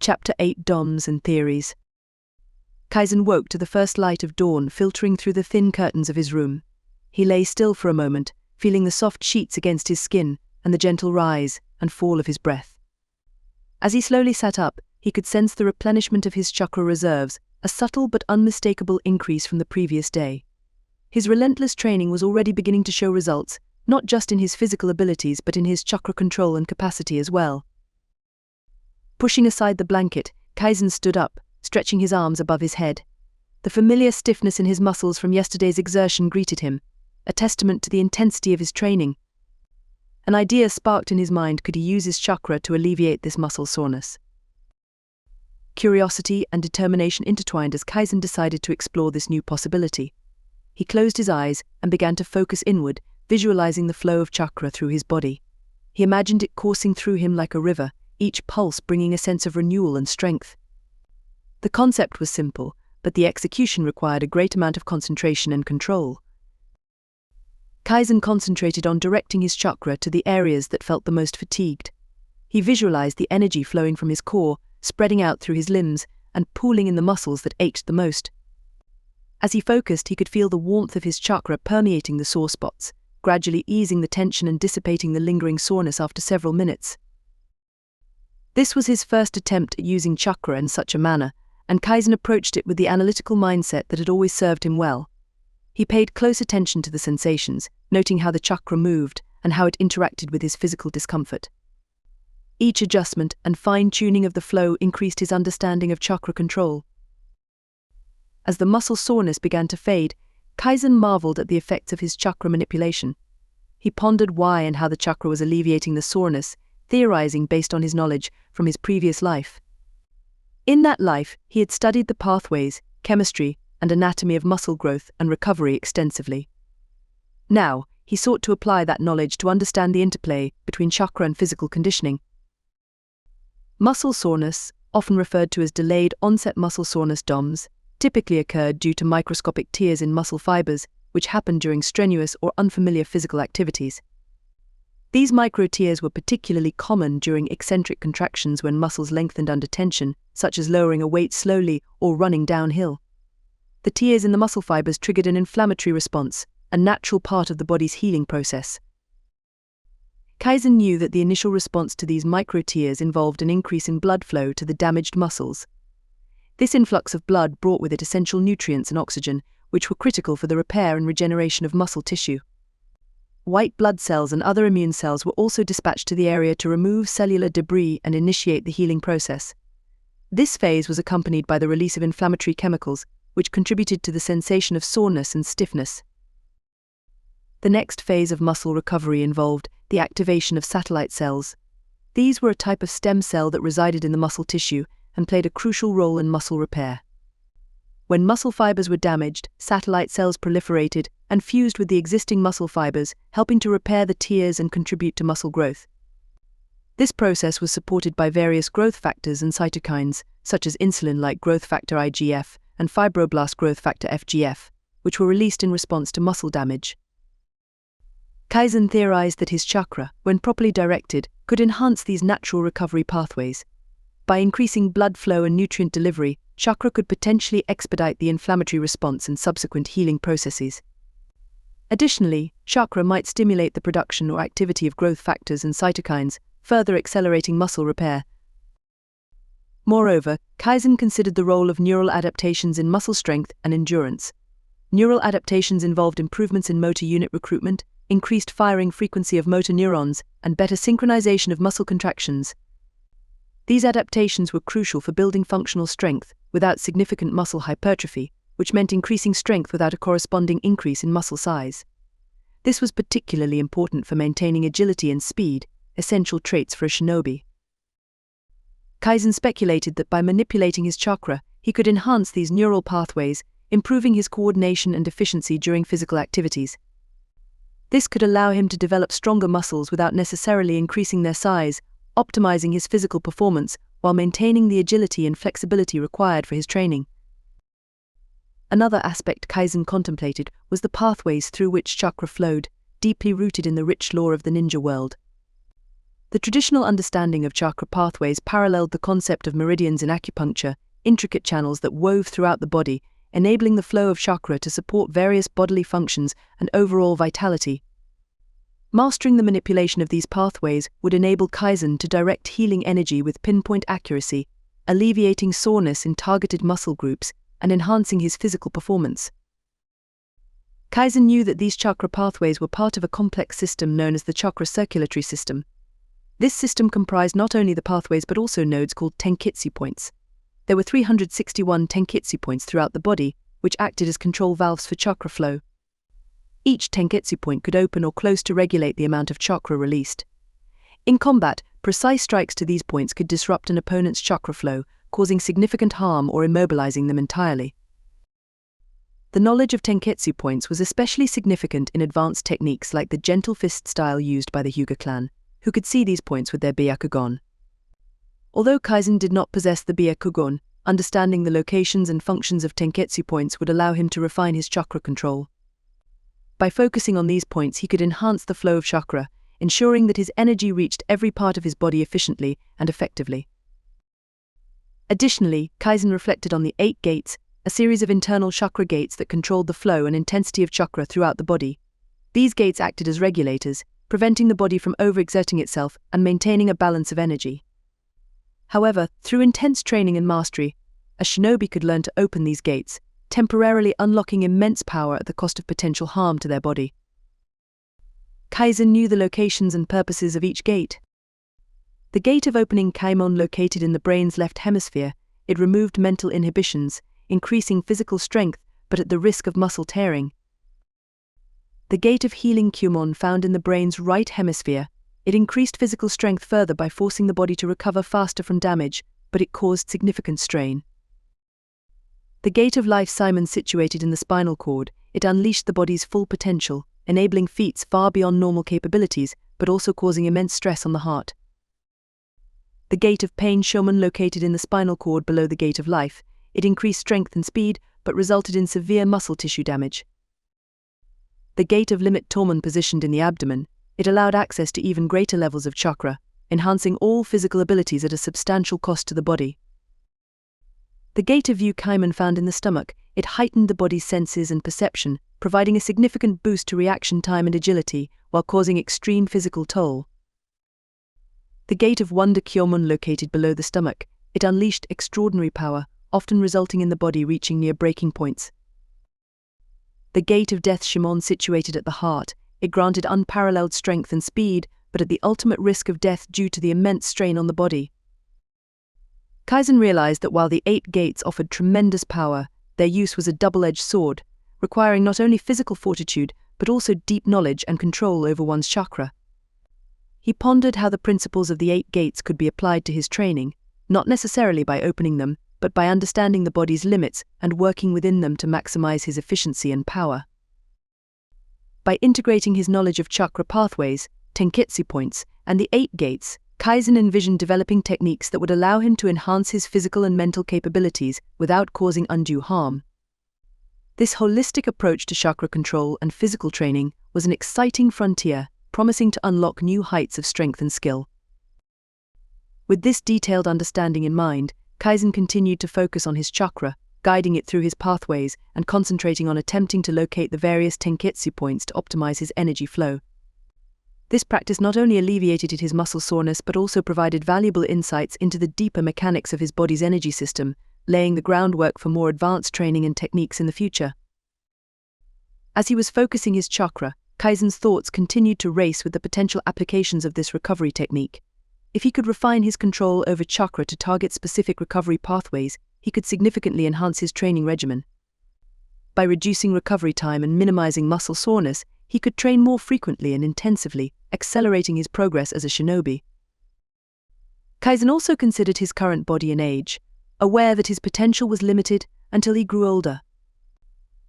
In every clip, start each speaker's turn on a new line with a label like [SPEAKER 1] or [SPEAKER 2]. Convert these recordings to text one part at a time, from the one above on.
[SPEAKER 1] Chapter 8 DOMS and Theories. Kaizen woke to the first light of dawn filtering through the thin curtains of his room. He lay still for a moment, feeling the soft sheets against his skin and the gentle rise and fall of his breath. As he slowly sat up, he could sense the replenishment of his chakra reserves, a subtle but unmistakable increase from the previous day. His relentless training was already beginning to show results, not just in his physical abilities but in his chakra control and capacity as well. Pushing aside the blanket, Kaizen stood up, stretching his arms above his head. The familiar stiffness in his muscles from yesterday's exertion greeted him, a testament to the intensity of his training. An idea sparked in his mind: could he use his chakra to alleviate this muscle soreness? Curiosity and determination intertwined as Kaizen decided to explore this new possibility. He closed his eyes and began to focus inward, visualizing the flow of chakra through his body. He imagined it coursing through him like a river, each pulse bringing a sense of renewal and strength. The concept was simple, but the execution required a great amount of concentration and control. Kaizen concentrated on directing his chakra to the areas that felt the most fatigued. He visualized the energy flowing from his core, spreading out through his limbs, and pooling in the muscles that ached the most. As he focused, he could feel the warmth of his chakra permeating the sore spots, gradually easing the tension and dissipating the lingering soreness after several minutes. This was his first attempt at using chakra in such a manner, and Kaizen approached it with the analytical mindset that had always served him well. He paid close attention to the sensations, noting how the chakra moved and how it interacted with his physical discomfort. Each adjustment and fine-tuning of the flow increased his understanding of chakra control. As the muscle soreness began to fade, Kaizen marveled at the effects of his chakra manipulation. He pondered why and how the chakra was alleviating the soreness, theorizing based on his knowledge from his previous life. In that life, he had studied the pathways, chemistry, and anatomy of muscle growth and recovery extensively. Now, he sought to apply that knowledge to understand the interplay between chakra and physical conditioning. Muscle soreness, often referred to as delayed onset muscle soreness DOMS, typically occurred due to microscopic tears in muscle fibers, which happened during strenuous or unfamiliar physical activities. These micro-tears were particularly common during eccentric contractions when muscles lengthened under tension, such as lowering a weight slowly or running downhill. The tears in the muscle fibers triggered an inflammatory response, a natural part of the body's healing process. Kaizen knew that the initial response to these micro-tears involved an increase in blood flow to the damaged muscles. This influx of blood brought with it essential nutrients and oxygen, which were critical for the repair and regeneration of muscle tissue. White blood cells and other immune cells were also dispatched to the area to remove cellular debris and initiate the healing process. This phase was accompanied by the release of inflammatory chemicals, which contributed to the sensation of soreness and stiffness. The next phase of muscle recovery involved the activation of satellite cells. These were a type of stem cell that resided in the muscle tissue and played a crucial role in muscle repair. When muscle fibers were damaged, satellite cells proliferated and fused with the existing muscle fibers, helping to repair the tears and contribute to muscle growth. This process was supported by various growth factors and cytokines, such as insulin-like growth factor IGF and fibroblast growth factor FGF, which were released in response to muscle damage. Kaizen theorized that his chakra, when properly directed, could enhance these natural recovery pathways. By increasing blood flow and nutrient delivery, chakra could potentially expedite the inflammatory response and subsequent healing processes. Additionally, chakra might stimulate the production or activity of growth factors and cytokines, further accelerating muscle repair. Moreover, Kaizen considered the role of neural adaptations in muscle strength and endurance. Neural adaptations involved improvements in motor unit recruitment, increased firing frequency of motor neurons, and better synchronization of muscle contractions. These adaptations were crucial for building functional strength without significant muscle hypertrophy, which meant increasing strength without a corresponding increase in muscle size. This was particularly important for maintaining agility and speed, essential traits for a shinobi. Kaizen speculated that by manipulating his chakra, he could enhance these neural pathways, improving his coordination and efficiency during physical activities. This could allow him to develop stronger muscles without necessarily increasing their size, optimizing his physical performance while maintaining the agility and flexibility required for his training. Another aspect Kaizen contemplated was the pathways through which chakra flowed, deeply rooted in the rich lore of the ninja world. The traditional understanding of chakra pathways paralleled the concept of meridians in acupuncture, intricate channels that wove throughout the body, enabling the flow of chakra to support various bodily functions and overall vitality. Mastering the manipulation of these pathways would enable Kaizen to direct healing energy with pinpoint accuracy, alleviating soreness in targeted muscle groups and enhancing his physical performance. Kaizen knew that these chakra pathways were part of a complex system known as the chakra circulatory system. This system comprised not only the pathways but also nodes called tenketsu points. There were 361 tenketsu points throughout the body, which acted as control valves for chakra flow. Each tenketsu point could open or close to regulate the amount of chakra released. In combat, precise strikes to these points could disrupt an opponent's chakra flow, causing significant harm or immobilizing them entirely. The knowledge of tenketsu points was especially significant in advanced techniques like the gentle fist style used by the Hyuga clan, who could see these points with their byakugan. Although Kaizen did not possess the byakugan, understanding the locations and functions of tenketsu points would allow him to refine his chakra control. By focusing on these points, he could enhance the flow of chakra, ensuring that his energy reached every part of his body efficiently and effectively. Additionally, Kaizen reflected on the 8 gates, a series of internal chakra gates that controlled the flow and intensity of chakra throughout the body. These gates acted as regulators, preventing the body from overexerting itself and maintaining a balance of energy. However, through intense training and mastery, a shinobi could learn to open these gates, temporarily unlocking immense power at the cost of potential harm to their body. Kaizen knew the locations and purposes of each gate. The gate of opening Kaimon located in the brain's left hemisphere, it removed mental inhibitions, increasing physical strength but at the risk of muscle tearing. The gate of healing Kumon found in the brain's right hemisphere, it increased physical strength further by forcing the body to recover faster from damage, but it caused significant strain. The gate of life Simon situated in the spinal cord, it unleashed the body's full potential, enabling feats far beyond normal capabilities, but also causing immense stress on the heart. The gate of pain Shoman located in the spinal cord below the gate of life, it increased strength and speed, but resulted in severe muscle tissue damage. The gate of limit Tormon positioned in the abdomen, it allowed access to even greater levels of chakra, enhancing all physical abilities at a substantial cost to the body. The gate of Yu Kaiman found in the stomach, it heightened the body's senses and perception, providing a significant boost to reaction time and agility, while causing extreme physical toll. The gate of Wonder Kyomon located below the stomach, it unleashed extraordinary power, often resulting in the body reaching near breaking points. The gate of Death Shimon situated at the heart, it granted unparalleled strength and speed, but at the ultimate risk of death due to the immense strain on the body. Kaizen realized that while the 8 gates offered tremendous power, their use was a double-edged sword, requiring not only physical fortitude, but also deep knowledge and control over one's chakra. He pondered how the principles of the 8 gates could be applied to his training, not necessarily by opening them, but by understanding the body's limits and working within them to maximize his efficiency and power. By integrating his knowledge of chakra pathways, tenketsu points, and the 8 gates, Kaizen envisioned developing techniques that would allow him to enhance his physical and mental capabilities without causing undue harm. This holistic approach to chakra control and physical training was an exciting frontier, promising to unlock new heights of strength and skill. With this detailed understanding in mind, Kaizen continued to focus on his chakra, guiding it through his pathways and concentrating on attempting to locate the various tenketsu points to optimize his energy flow. This practice not only alleviated his muscle soreness but also provided valuable insights into the deeper mechanics of his body's energy system, laying the groundwork for more advanced training and techniques in the future. As he was focusing his chakra, Kaizen's thoughts continued to race with the potential applications of this recovery technique. If he could refine his control over chakra to target specific recovery pathways, he could significantly enhance his training regimen. By reducing recovery time and minimizing muscle soreness, he could train more frequently and intensively, accelerating his progress as a shinobi. Kaizen also considered his current body and age, aware that his potential was limited until he grew older.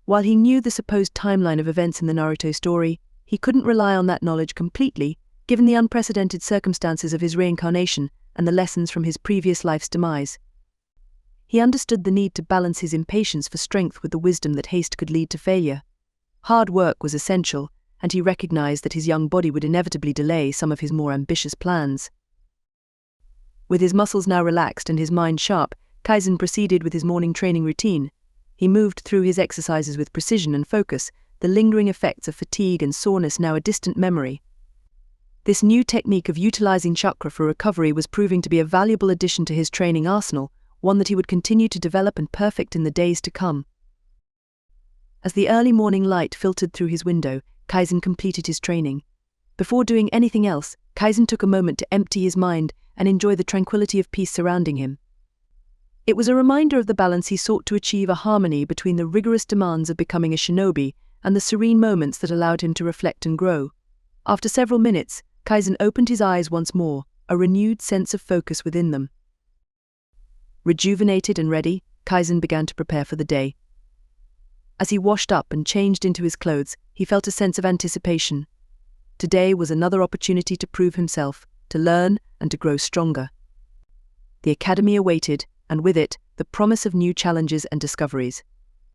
[SPEAKER 1] While he knew the supposed timeline of events in the Naruto story, he couldn't rely on that knowledge completely, given the unprecedented circumstances of his reincarnation and the lessons from his previous life's demise. He understood the need to balance his impatience for strength with the wisdom that haste could lead to failure. Hard work was essential, and he recognized that his young body would inevitably delay some of his more ambitious plans. With his muscles now relaxed and his mind sharp, Kaizen proceeded with his morning training routine. He moved through his exercises with precision and focus, the lingering effects of fatigue and soreness now a distant memory. This new technique of utilizing chakra for recovery was proving to be a valuable addition to his training arsenal, one that he would continue to develop and perfect in the days to come. As the early morning light filtered through his window, Kaizen completed his training. Before doing anything else, Kaizen took a moment to empty his mind and enjoy the tranquility of peace surrounding him. It was a reminder of the balance he sought to achieve, a harmony between the rigorous demands of becoming a shinobi and the serene moments that allowed him to reflect and grow. After several minutes, Kaizen opened his eyes once more, a renewed sense of focus within them. Rejuvenated and ready, Kaizen began to prepare for the day. As he washed up and changed into his clothes, he felt a sense of anticipation. Today was another opportunity to prove himself, to learn and to grow stronger. The academy awaited, and with it, the promise of new challenges and discoveries.